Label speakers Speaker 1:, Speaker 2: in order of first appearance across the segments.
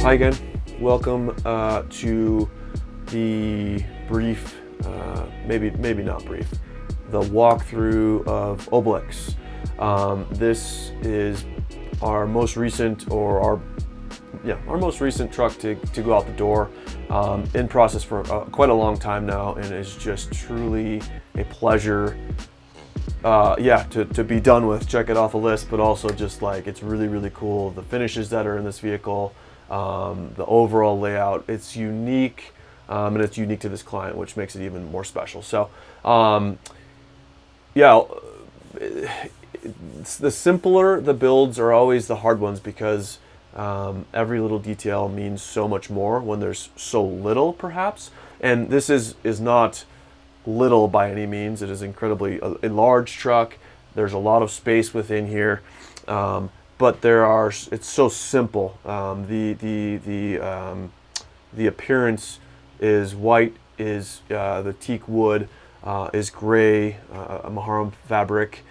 Speaker 1: Hi again. Welcome to the brief, maybe not brief, the walkthrough of Obelix. This is our most recent, or our most recent truck to go out the door. In process for quite a long time now, and it's just truly a pleasure. To be done with. Check it off a list, but also just like it's really cool. The finishes that are in this vehicle. The overall layout, it's unique, and it's unique to this client, which makes it even more special. So, the simpler the builds are always the hard ones, because every little detail means so much more when there's so little, perhaps. And this is not little by any means. It is incredibly a large truck. There's a lot of space within here. But it's so simple. The appearance is white, is the teak wood, is gray, a maharam fabric.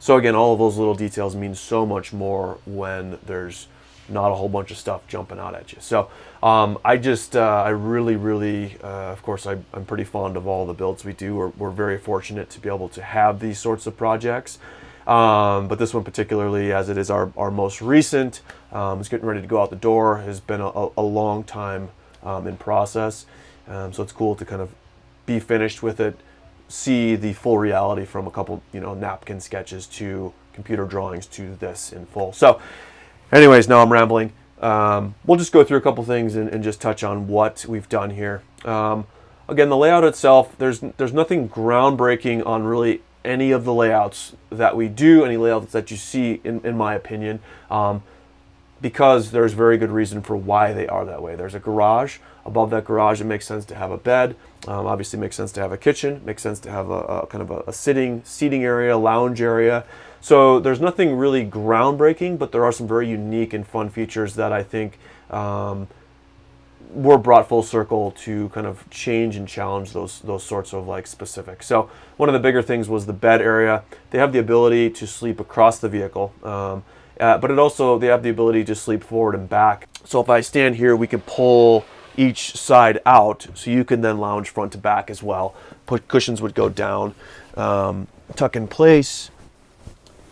Speaker 1: So again, all of those little details mean so much more when there's not a whole bunch of stuff jumping out at you. So I really, of course, I'm pretty fond of all the builds we do. We're very fortunate to be able to have these sorts of projects. But this one particularly, as it is our most recent, is getting ready to go out the door, has been a long time in process. So it's cool to kind of be finished with it, see the full reality from a couple, napkin sketches to computer drawings to this in full. So anyways, now I'm rambling. We'll just go through a couple things and just touch on what we've done here. Again, the layout itself, there's nothing groundbreaking on really any of the layouts that we do, any layouts that you see, in my opinion, because there's very good reason for why they are that way. There's a garage. Above that garage, it makes sense to have a bed. Obviously, it makes sense to have a kitchen. Makes sense to have a kind of a seating area, lounge area. So there's nothing really groundbreaking, but there are some very unique and fun features that I think were brought full circle to kind of change and challenge those sorts of like specifics. So one of the bigger things was the bed area. They have the ability to sleep across the vehicle, but they have the ability to sleep forward and back. So if I stand here, we can pull each side out, so you can then lounge front to back as well. Cushions would go down, tuck in place.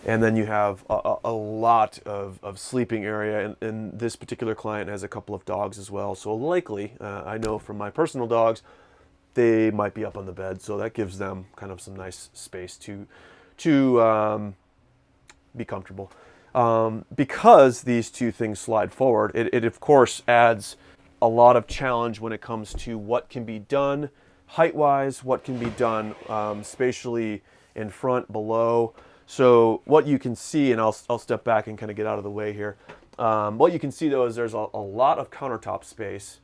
Speaker 1: And then you have a lot of sleeping area, and this particular client has a couple of dogs as well. So likely, I know from my personal dogs, they might be up on the bed. So that gives them kind of some nice space to be comfortable. Because these two things slide forward, it of course adds a lot of challenge when it comes to what can be done height-wise, what can be done spatially in front, below. So what you can see, and I'll step back and kind of get out of the way here. What you can see though is there's a lot of countertop space,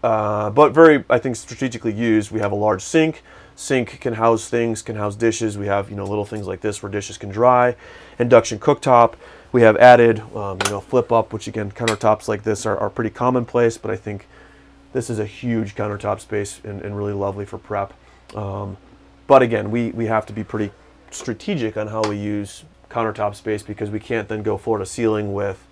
Speaker 1: but very, I think, strategically used. We have a large sink. Sink can house things, can house dishes. We have little things like this where dishes can dry. Induction cooktop. We have added flip up, which again, countertops like this are pretty commonplace, but I think this is a huge countertop space and really lovely for prep. But again, we have to be pretty strategic on how we use countertop space, because we can't then go floor to ceiling with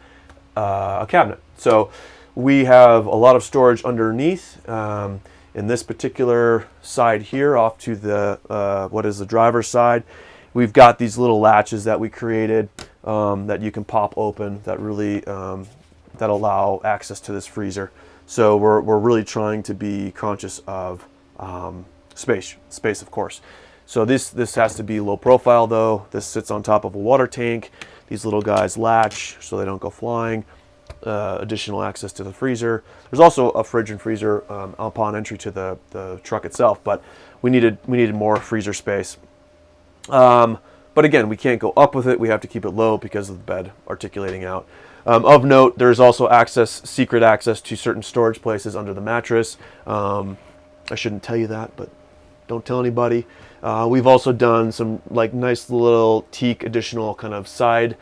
Speaker 1: a cabinet. So we have a lot of storage underneath. In this particular side here, off to the what is the driver's side, we've got these little latches that we created that you can pop open that really that allow access to this freezer. So we're really trying to be conscious of space of course. So this has to be low profile though. This sits on top of a water tank. These little guys latch so they don't go flying. Additional access to the freezer. There's also a fridge and freezer upon entry to the truck itself, but we needed more freezer space. But again, we can't go up with it. We have to keep it low because of the bed articulating out. Of note, there's also secret access to certain storage places under the mattress. I shouldn't tell you that, but don't tell anybody. We've also done some like nice little teak additional kind of side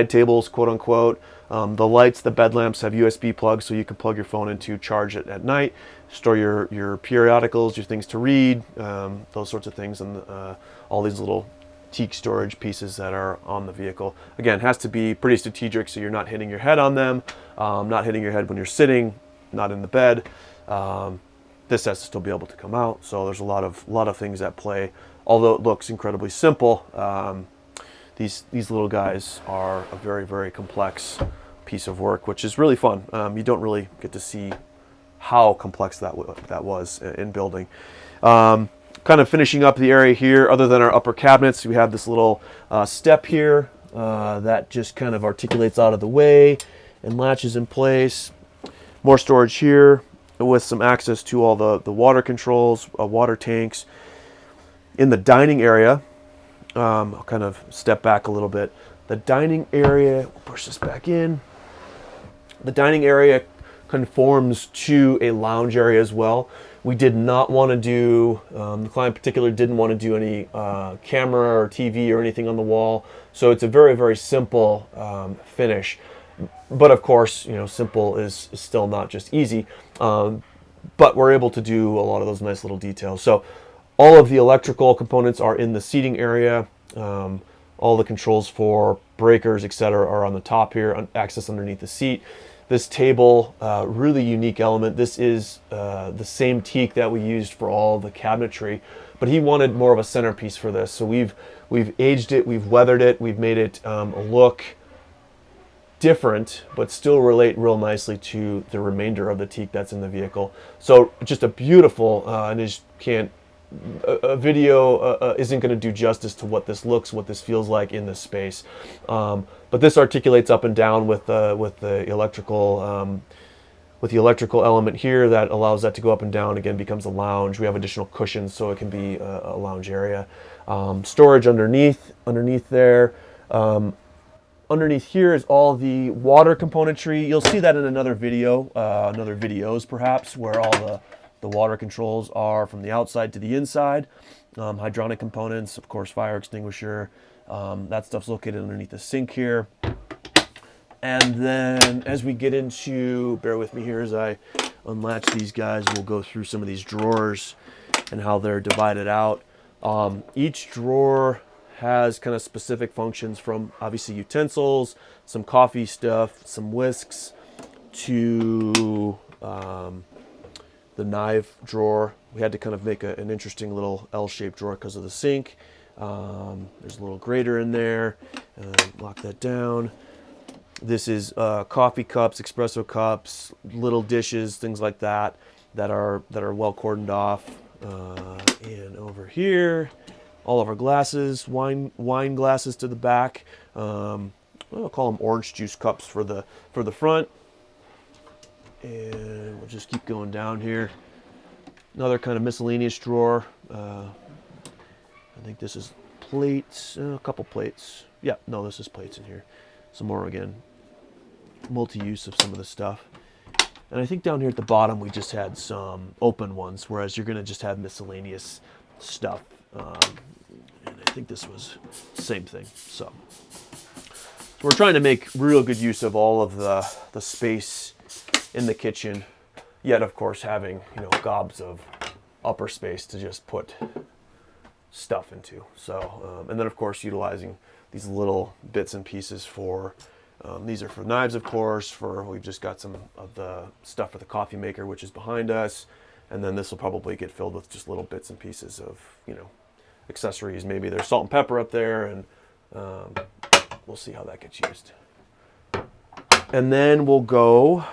Speaker 1: tables, quote unquote. The lights, the bed lamps have USB plugs, so you can plug your phone into, charge it at night, store your periodicals, your things to read, those sorts of things, and all these little teak storage pieces that are on the vehicle. Again, has to be pretty strategic so you're not hitting your head on them, not hitting your head when you're sitting, not in the bed. This has to still be able to come out. So there's a lot of things at play. Although it looks incredibly simple, these little guys are a very, very complex piece of work, which is really fun. You don't really get to see how complex that was in building. Kind of finishing up the area here, other than our upper cabinets, we have this little step here that just kind of articulates out of the way and latches in place. More storage here with some access to all the water controls, water tanks. In the dining area, I'll kind of step back a little bit. The dining area, we'll push this back in. The dining area conforms to a lounge area as well. We did not want to do, the client in particular didn't want to do any camera or TV or anything on the wall. So it's a very, very simple finish. But of course, you know, simple is still not just easy. But we're able to do a lot of those nice little details. So all of the electrical components are in the seating area. All the controls for breakers, etc., are on the top here, access underneath the seat. This table, really unique element. This is the same teak that we used for all the cabinetry, but he wanted more of a centerpiece for this. So we've aged it, we've weathered it, we've made it look different, but still relate real nicely to the remainder of the teak that's in the vehicle. So just a beautiful, and it can't, a video isn't going to do justice to what this looks, what this feels like in this space. But this articulates up and down with the electrical element here that allows that to go up and down. Again, becomes a lounge. We have additional cushions, so it can be a lounge area. Storage underneath there. Underneath here is all the water componentry. You'll see that in another video, another videos perhaps, where all the water controls are from the outside to the inside. Hydronic components, of course, fire extinguisher. That stuff's located underneath the sink here. And then as we get into, bear with me here as I unlatch these guys, we'll go through some of these drawers and how they're divided out. Each drawer has kind of specific functions, from obviously utensils, some coffee stuff, some whisks, to the knife drawer. We had to kind of make an interesting little L-shaped drawer because of the sink. There's a little grater in there. Lock that down. This is coffee cups, espresso cups, little dishes, things like that are well cordoned off. And over here, all of our glasses, wine glasses to the back. I'll call them orange juice cups for the front. And we'll just keep going down here. Another kind of miscellaneous drawer. I think this is plates, a couple plates. Yeah, no, this is plates in here. Some more, again, multi-use of some of the stuff. And I think down here at the bottom we just had some open ones, whereas you're going to just have miscellaneous stuff. And I think this was the same thing. So we're trying to make real good use of all of the space in the kitchen, yet of course having, you know, gobs of upper space to just put stuff into. So and then of course utilizing these little bits and pieces for these are for knives, of course. We've just got some of the stuff for the coffee maker, which is behind us, and then this will probably get filled with just little bits and pieces of, you know, accessories. Maybe there's salt and pepper up there, and we'll see how that gets used. And then we'll go,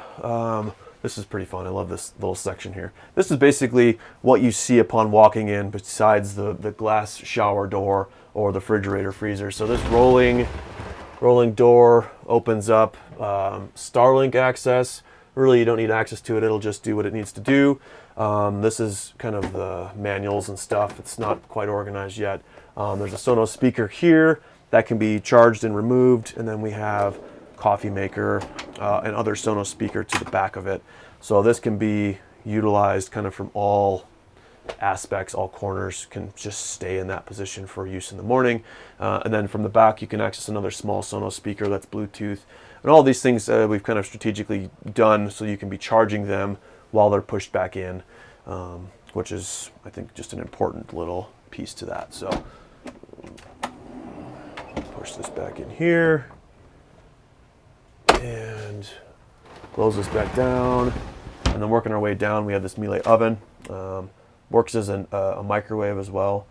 Speaker 1: this is pretty fun. I love this little section here. This is basically what you see upon walking in, besides the glass shower door or the refrigerator freezer. So this rolling door opens up, Starlink access. Really, you don't need access to it. It'll just do what it needs to do. This is kind of the manuals and stuff. It's not quite organized yet. There's a Sonos speaker here that can be charged and removed. And then we have coffee maker and other Sonos speaker to the back of it. So this can be utilized kind of from all aspects, all corners, can just stay in that position for use in the morning. And then from the back, you can access another small Sonos speaker that's Bluetooth. And all these things we've kind of strategically done so you can be charging them while they're pushed back in, which is, I think, just an important little piece to that. So push this back in here. And close this back down, and then working our way down, we have this Miele oven. Works as a microwave as well.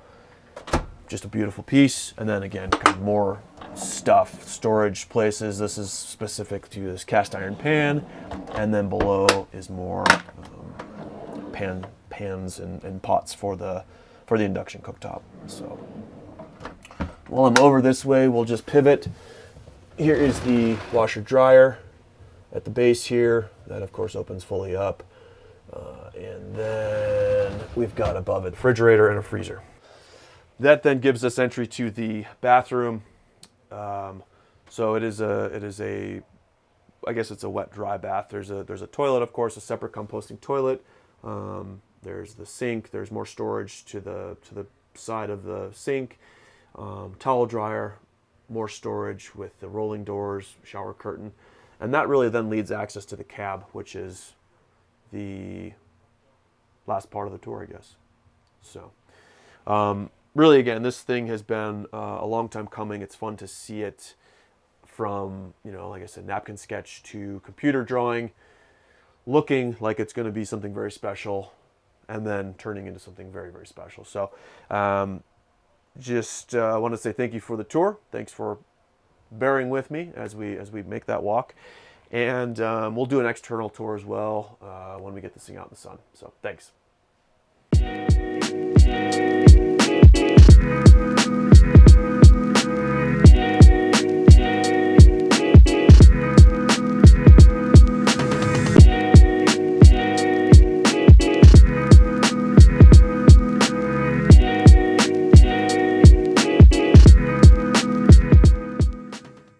Speaker 1: Just a beautiful piece. And then again, kind of more stuff, storage places. This is specific to this cast iron pan, and then below is more pans and pots for the induction cooktop. So while I'm over this way, we'll just pivot. Here is the washer dryer at the base here. That of course opens fully up. And then we've got above it a refrigerator and a freezer. That then gives us entry to the bathroom. So it is a, I guess it's a wet dry bath. There's a toilet, of course, a separate composting toilet. There's the sink. There's more storage to the side of the sink. Towel dryer, more storage with the rolling doors, shower curtain, and that really then leads access to the cab, which is the last part of the tour, I guess. So really, again, this thing has been a long time coming. It's fun to see it from, like I said, napkin sketch to computer drawing, looking like it's going to be something very special, and then turning into something very, very special. So just want to say thank you for the tour. Thanks for bearing with me as we make that walk. And we'll do an external tour as well when we get this thing out in the sun. So thanks.